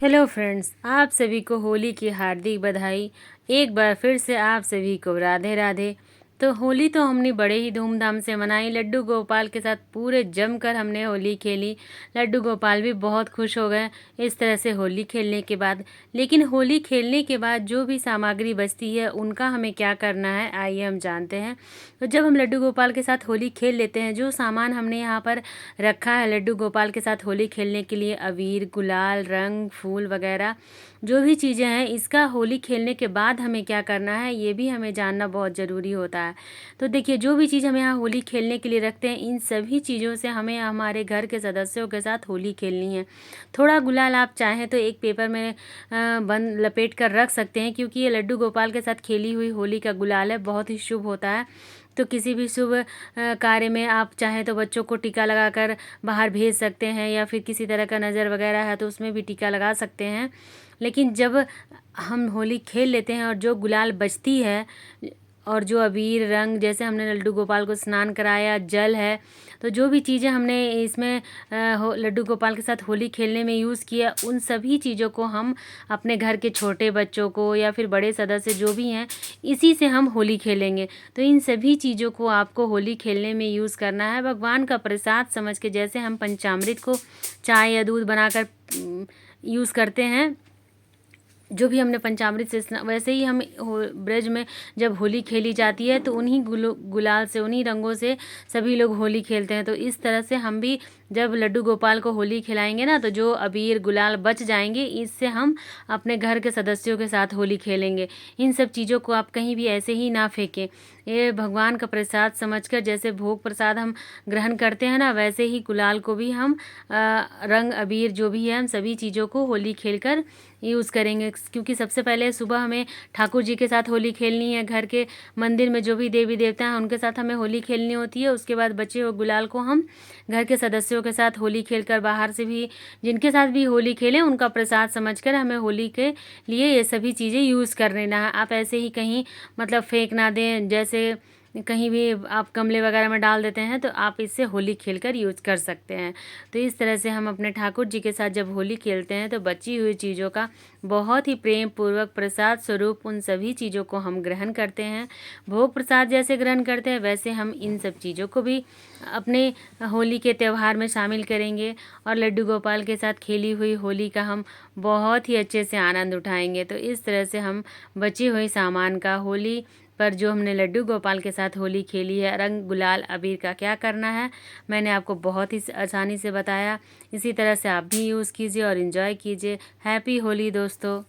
Hello friends, आप सभी को होली की हार्दिक बधाई। एक बार फिर से आप सभी को राधे राधे। तो होली तो हमने बड़े ही धूमधाम से मनाई। लड्डू गोपाल के साथ पूरे जमकर हमने होली खेली। लड्डू गोपाल भी बहुत खुश हो गए इस तरह से होली खेलने के बाद। लेकिन होली खेलने के बाद जो भी सामग्री बचती है उनका हमें क्या करना है, आइए हम जानते हैं। तो जब हम लड्डू गोपाल के साथ होली खेल लेते हैं, जो सामान हमने यहाँ पर रखा है लड्डू गोपाल के साथ होली खेलने के लिए, अबीर, गुलाल, रंग, फूल वगैरह जो भी चीज़ें हैं, इसका होली खेलने के बाद हमें क्या करना है ये भी हमें जानना बहुत ज़रूरी होता है। तो देखिए, जो भी चीज़ हम यहाँ होली खेलने के लिए रखते हैं, इन सभी चीज़ों से हमें हमारे घर के सदस्यों के साथ होली खेलनी है। थोड़ा गुलाल आप चाहें तो एक पेपर में बंद लपेट कर रख सकते हैं, क्योंकि ये लड्डू गोपाल के साथ खेली हुई होली का गुलाल है, बहुत ही शुभ होता है। तो किसी भी शुभ कार्य में आप चाहें तो बच्चों को टीका लगाकर बाहर भेज सकते हैं, या फिर किसी तरह का नज़र वगैरह है तो उसमें भी टीका लगा सकते हैं। लेकिन जब हम होली खेल लेते हैं और जो गुलाल बचती है और जो अबीर, रंग, जैसे हमने लड्डू गोपाल को स्नान कराया, जल है, तो जो भी चीज़ें हमने इसमें लड्डू गोपाल के साथ होली खेलने में यूज़ किया, उन सभी चीज़ों को हम अपने घर के छोटे बच्चों को या फिर बड़े सदस्य जो भी हैं, इसी से हम होली खेलेंगे। तो इन सभी चीज़ों को आपको होली खेलने में यूज़ करना है, भगवान का प्रसाद समझ के। जैसे हम पंचामृत को चाय या दूध बनाकर यूज़ करते हैं, जो भी हमने पंचामृत से वैसे ही हम ब्रज में जब होली खेली जाती है तो उन्हीं गुलाल से, उन्हीं रंगों से सभी लोग होली खेलते हैं। तो इस तरह से हम भी जब लड्डू गोपाल को होली खिलाएंगे ना, तो जो अबीर, गुलाल बच जाएंगे, इससे हम अपने घर के सदस्यों के साथ होली खेलेंगे। इन सब चीज़ों को आप कहीं भी ऐसे ही ना फेंकें। ये भगवान का प्रसाद समझकर, जैसे भोग प्रसाद हम ग्रहण करते हैं ना, वैसे ही गुलाल को भी हम रंग, अबीर जो भी है, हम सभी चीज़ों को होली खेलकर यूज़ करेंगे। क्योंकि सबसे पहले सुबह हमें ठाकुर जी के साथ होली खेलनी है, घर के मंदिर में जो भी देवी देवता हैं उनके साथ हमें होली खेलनी होती है। उसके बाद बचे हुए गुलाल को हम घर के सदस्यों के साथ होली खेलकर, बाहर से भी जिनके साथ भी होली खेलें उनका प्रसाद समझकर हमें होली के लिए ये सभी चीज़ें यूज़ कर लेना है। आप ऐसे ही कहीं मतलब फेंक ना दें। जैसे कहीं भी आप गमले वगैरह में डाल देते हैं, तो आप इससे होली खेलकर यूज़ कर सकते हैं। तो इस तरह से हम अपने ठाकुर जी के साथ जब होली खेलते हैं तो बची हुई चीज़ों का बहुत ही प्रेम पूर्वक प्रसाद स्वरूप उन सभी चीज़ों को हम ग्रहण करते हैं। भोग प्रसाद जैसे ग्रहण करते हैं, वैसे हम इन सब चीज़ों को भी अपने होली के त्यौहार में शामिल करेंगे और लड्डू गोपाल के साथ खेली हुई होली का हम बहुत ही अच्छे से आनंद उठाएंगे। तो इस तरह से हम बचे हुए सामान का होली पर, जो हमने लड्डू गोपाल के साथ होली खेली है, रंग, गुलाल, अबीर का क्या करना है, मैंने आपको बहुत ही आसानी से बताया। इसी तरह से आप भी यूज़ कीजिए और इन्जॉय कीजिए। हैप्पी होली दोस्तों।